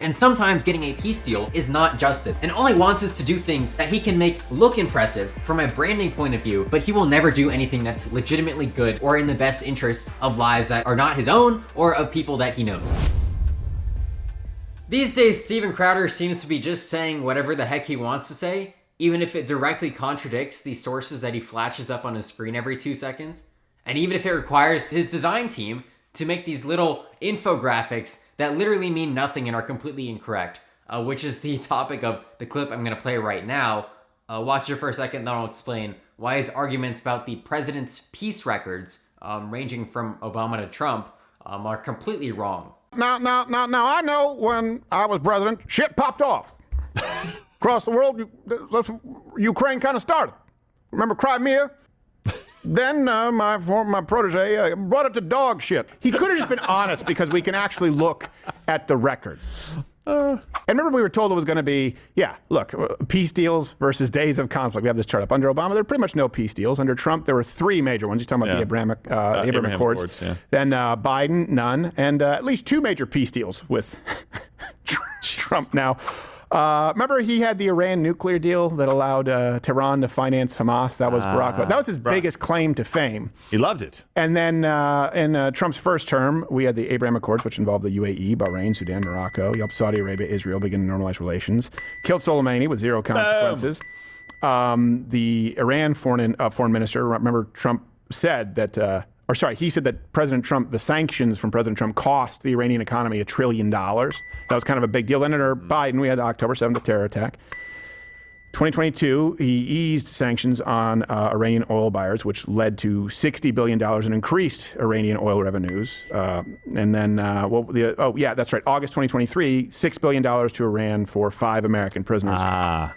And sometimes getting a peace deal is not justice. And all he wants is to do things that he can make look impressive from a branding point of view, but he will never do anything that's legitimately good or in the best interest of lives that are not his own or of people that he knows. These days, Steven Crowder seems to be just saying whatever the heck he wants to say, even if it directly contradicts the sources that he flashes up on his screen every 2 seconds. And even if it requires his design team to make these little infographics that literally mean nothing and are completely incorrect, which is the topic of the clip I'm going to play right now. Watch it for a second, then I'll explain why his arguments about the president's peace records, ranging from Obama to Trump, are completely wrong. Now, I know when I was president, shit popped off. Across the world, Ukraine kind of started. Remember Crimea? Then my protege brought it to dog shit. He could have just been honest because we can actually look at the records. And remember we were told it was going to be, peace deals versus days of conflict. We have this chart up. Under Obama, there were pretty much no peace deals. Under Trump, there were 3 major ones. You're talking about the Abraham Accords. Yeah. Then Biden, none. And at least 2 major peace deals with Trump now. Remember he had the Iran nuclear deal that allowed Tehran to finance Hamas? That was Barack Obama. That was his biggest claim to fame. He loved it. And then in Trump's first term, we had the Abraham Accords, which involved the UAE, Bahrain, Sudan, Morocco. He helped Saudi Arabia, Israel begin to normalize relations. Killed Soleimani with 0 consequences. The Iran foreign minister, remember Trump said that... he said that the sanctions from President Trump cost the Iranian economy $1 trillion. That was kind of a big deal. Then under Biden, we had the October 7th terror attack. 2022, he eased sanctions on Iranian oil buyers, which led to $60 billion in increased Iranian oil revenues. And then, that's right. August 2023, $6 billion to Iran for 5 American prisoners.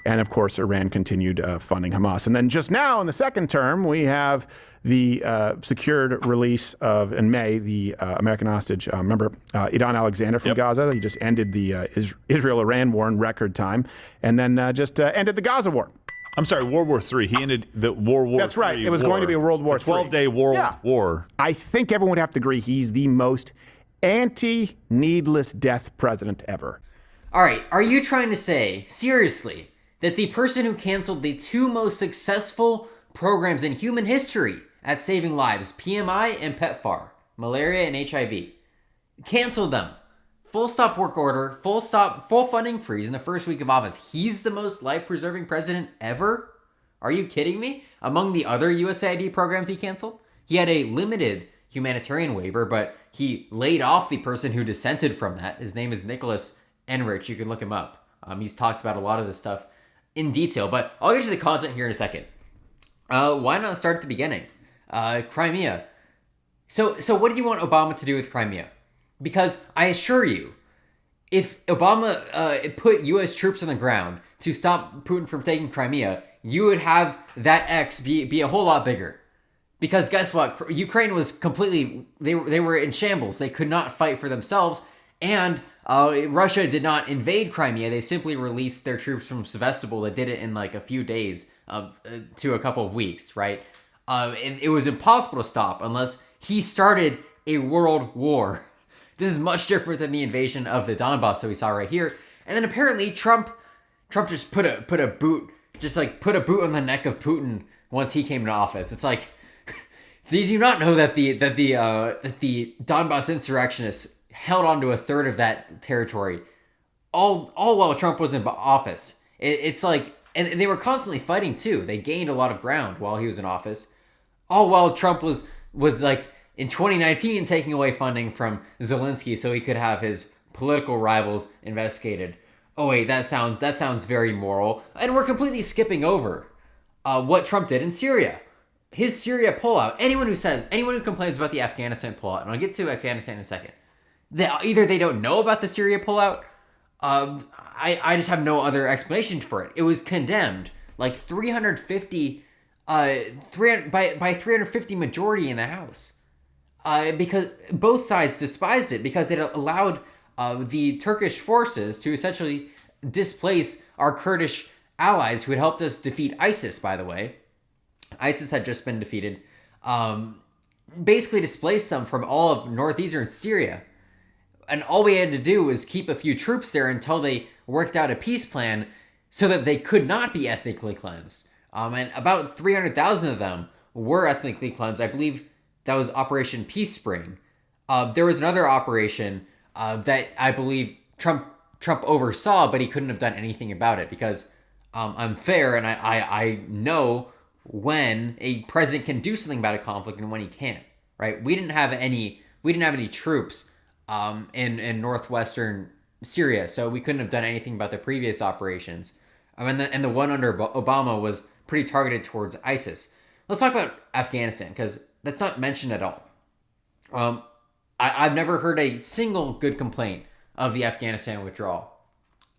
And of course, Iran continued funding Hamas. And then just now in the second term, we have the secured release of, in May, the American hostage, Idan Alexander from Gaza. He just ended the Israel-Iran war in record time, and then just ended the Gaza war. I'm sorry, World War III. He ended the World War III. That's right. It was going to be a World War III. 12-day war. I think everyone would have to agree he's the most anti-needless death president ever. All right, are you trying to say, seriously, that the person who canceled the 2 most successful programs in human history at saving lives, PMI and PEPFAR, malaria and HIV, canceled them? Full stop work order, full funding freeze in the first week of office. He's the most life-preserving president ever? Are you kidding me? Among the other USAID programs he canceled, he had a limited humanitarian waiver, but he laid off the person who dissented from that. His name is Nicholas Enrich. You can look him up. He's talked about a lot of this stuff in detail, but I'll get to the content here in a second. Why not start at the beginning? Crimea. So what did you want Obama to do with Crimea? Because I assure you, if Obama put U.S. troops on the ground to stop Putin from taking Crimea, you would have that X be a whole lot bigger. Because guess what? Ukraine was completely... They were in shambles. They could not fight for themselves. And Russia did not invade Crimea. They simply released their troops from Sevastopol. They did it in like a few days to a couple of weeks, right? It was impossible to stop unless he started a world war. This is much different than the invasion of the Donbass that we saw right here. And then apparently Trump just put a boot on the neck of Putin once he came into office. It's like, did you not know that the Donbass insurrectionists held on to a third of that territory all while Trump was in office? It's like, and they were constantly fighting too. They gained a lot of ground while he was in office, all while Trump was like in 2019 taking away funding from Zelensky so he could have his political rivals investigated. Oh wait, that sounds very moral. And we're completely skipping over what Trump did in Syria. His Syria pullout. Anyone who complains about the Afghanistan pullout, and I'll get to Afghanistan in a second, either they don't know about the Syria pullout. I just have no other explanation for it. It was condemned like 350 by 350 majority in the House. Because both sides despised it because it allowed the Turkish forces to essentially displace our Kurdish allies who had helped us defeat ISIS, by the way. ISIS had just been defeated. Basically displaced them from all of northeastern Syria. And all we had to do was keep a few troops there until they worked out a peace plan so that they could not be ethnically cleansed. And about 300,000 of them were ethnically cleansed. I believe that was Operation Peace Spring. There was another operation that I believe Trump oversaw, but he couldn't have done anything about it because I'm fair and I know when a president can do something about a conflict and when he can't. Right? We didn't have any troops in northwestern Syria, so we couldn't have done anything about the previous operations. And the one under Obama was pretty targeted towards ISIS. Let's talk about Afghanistan because that's not mentioned at all. I've never heard a single good complaint of the Afghanistan withdrawal.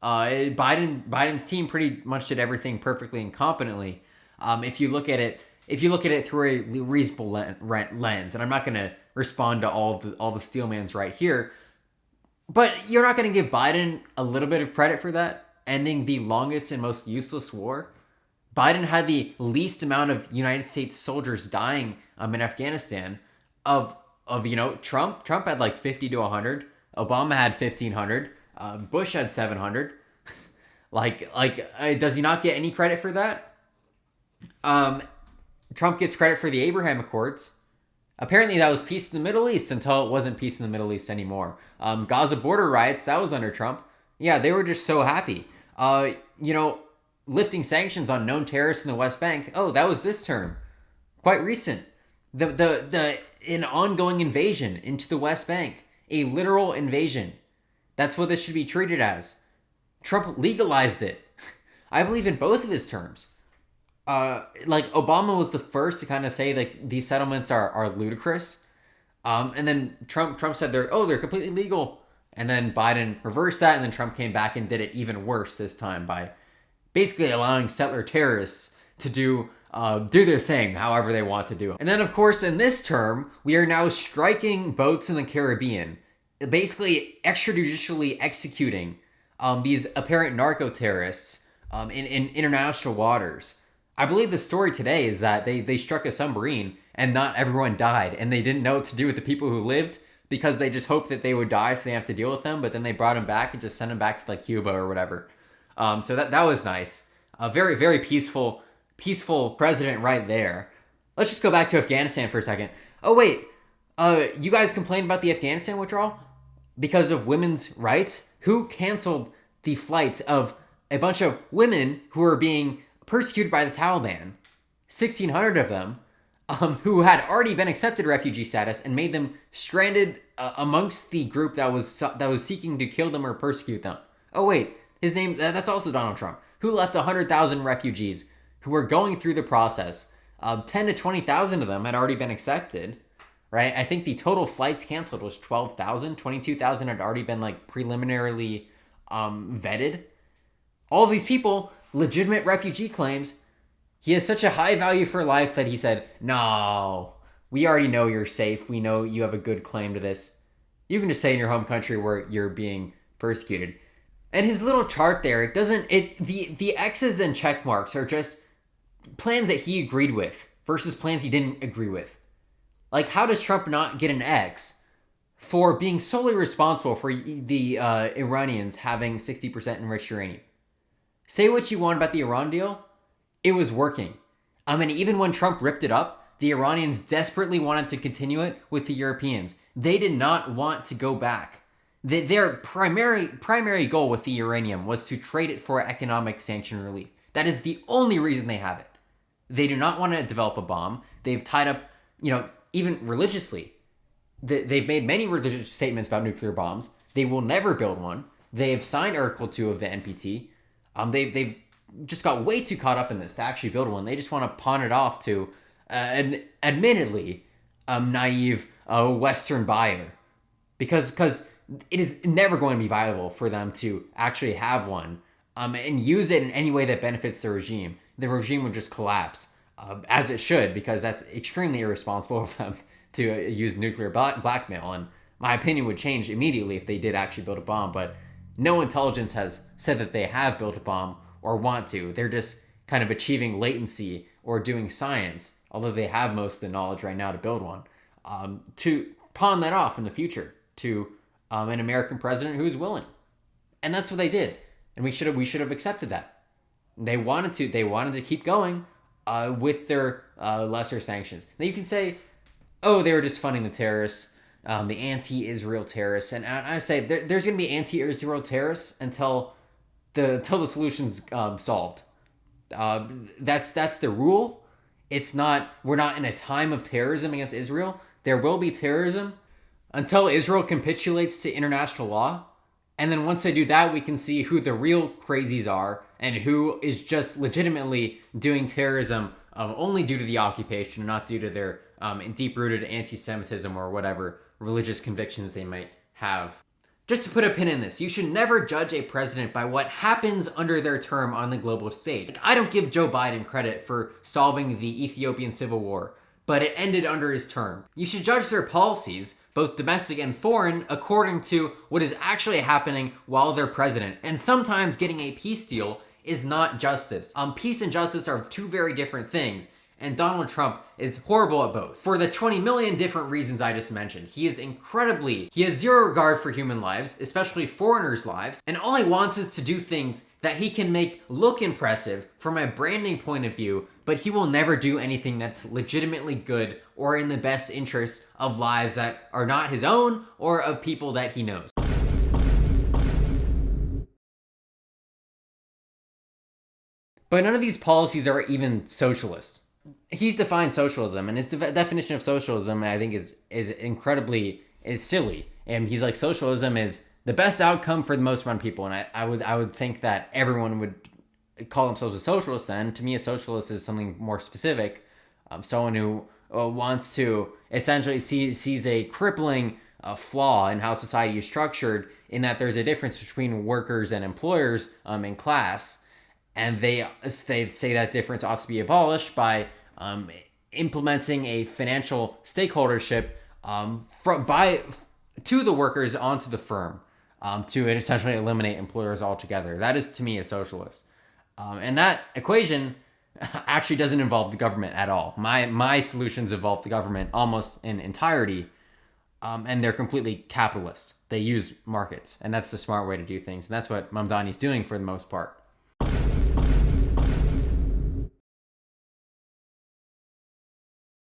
Biden's team pretty much did everything perfectly and competently. If you look at it through a reasonable lens, and I'm not going to respond to all the steelmans right here, but you're not going to give Biden a little bit of credit for that, ending the longest and most useless war. Biden had the least amount of United States soldiers dying in Afghanistan of Trump. Trump had like 50 to 100. Obama had 1,500. Bush had 700. Does he not get any credit for that? Trump gets credit for the Abraham Accords. Apparently that was peace in the Middle East until it wasn't peace in the Middle East anymore. Gaza border riots, that was under Trump. Yeah, they were just so happy. Lifting sanctions on known terrorists in the West Bank. Oh, that was this term. Quite recent. An ongoing invasion into the West Bank. A literal invasion. That's what this should be treated as. Trump legalized it. I believe in both of his terms. Obama was the first to kind of say like these settlements are ludicrous. And then Trump said they're completely legal. And then Biden reversed that, and then Trump came back and did it even worse this time by basically allowing settler terrorists to do their thing however they want to do it. And then, of course, in this term, we are now striking boats in the Caribbean, basically extrajudicially executing these apparent narco-terrorists in international waters. I believe the story today is that they struck a submarine and not everyone died, and they didn't know what to do with the people who lived because they just hoped that they would die so they have to deal with them, but then they brought them back and just sent them back to like Cuba or whatever. So that was nice. A very, very peaceful president right there. Let's just go back to Afghanistan for a second. Oh, wait. You guys complained about the Afghanistan withdrawal because of women's rights? Who canceled the flights of a bunch of women who were being persecuted by the Taliban? 1,600 of them, who had already been accepted refugee status and made them stranded amongst the group that was seeking to kill them or persecute them. Oh, wait. His name, that's also Donald Trump, who left 100,000 refugees who were going through the process. 10 to 20,000 of them had already been accepted, right? I think the total flights canceled was 12,000. 22,000 had already been like preliminarily vetted. All of these people, legitimate refugee claims. He has such a high value for life that he said, no, we already know you're safe. We know you have a good claim to this. You can just stay in your home country where you're being persecuted. And his little chart there, the X's and check marks are just plans that he agreed with versus plans he didn't agree with. Like, how does Trump not get an X for being solely responsible for the Iranians having 60% enriched uranium? Say what you want about the Iran deal, it was working. And even when Trump ripped it up, the Iranians desperately wanted to continue it with the Europeans. They did not want to go back. Their primary goal with the uranium was to trade it for economic sanction relief. That is the only reason they have it. They do not want to develop a bomb. They've tied up, even religiously. They've made many religious statements about nuclear bombs. They will never build one. They've signed Article 2 of the NPT. They've just got way too caught up in this to actually build one. They just want to pawn it off to an admittedly naive Western buyer. Because it is never going to be viable for them to actually have one and use it in any way that benefits the regime. The regime would just collapse, as it should, because that's extremely irresponsible of them to use nuclear blackmail. And my opinion would change immediately if they did actually build a bomb. But no intelligence has said that they have built a bomb or want to. They're just kind of achieving latency or doing science, although they have most of the knowledge right now to build one, to pawn that off in the future to an American president who is willing. And that's what they did. And we should have accepted that. They wanted to keep going with their lesser sanctions. Now you can say, oh, they were just funding the terrorists, the anti-Israel terrorists. And I say there's going to be anti-Israel terrorists until the solution's solved. That's the rule. We're not in a time of terrorism against Israel. There will be terrorism until Israel capitulates to international law. And then once they do that, we can see who the real crazies are and who is just legitimately doing terrorism only due to the occupation and not due to their deep-rooted anti-Semitism or whatever religious convictions they might have. Just to put a pin in this, you should never judge a president by what happens under their term on the global stage. Like, I don't give Joe Biden credit for solving the Ethiopian civil war, but it ended under his term. You should judge their policies, both domestic and foreign, according to what is actually happening while they're president. And sometimes getting a peace deal is not justice. Peace and justice are two very different things, and Donald Trump is horrible at both. For the 20 million different reasons I just mentioned, he has zero regard for human lives, especially foreigners' lives, and all he wants is to do things that he can make look impressive from a branding point of view, but he will never do anything that's legitimately good or in the best interests of lives that are not his own or of people that he knows. But none of these policies are even socialist. He defined socialism, and his definition of socialism, I think, is silly. And he's like, socialism is the best outcome for the most amount of people. And I would think that everyone would call themselves a socialist then. To me, a socialist is something more specific. Someone who wants to essentially sees a crippling flaw in how society is structured, in that there's a difference between workers and employers in class. And they say that difference ought to be abolished by implementing a financial stakeholdership to the workers onto the firm to essentially eliminate employers altogether. That is, to me, a socialist. And that equation actually doesn't involve the government at all. My solutions involve the government almost in entirety, and they're completely capitalist. They use markets, and that's the smart way to do things. And that's what Mamdani's doing for the most part.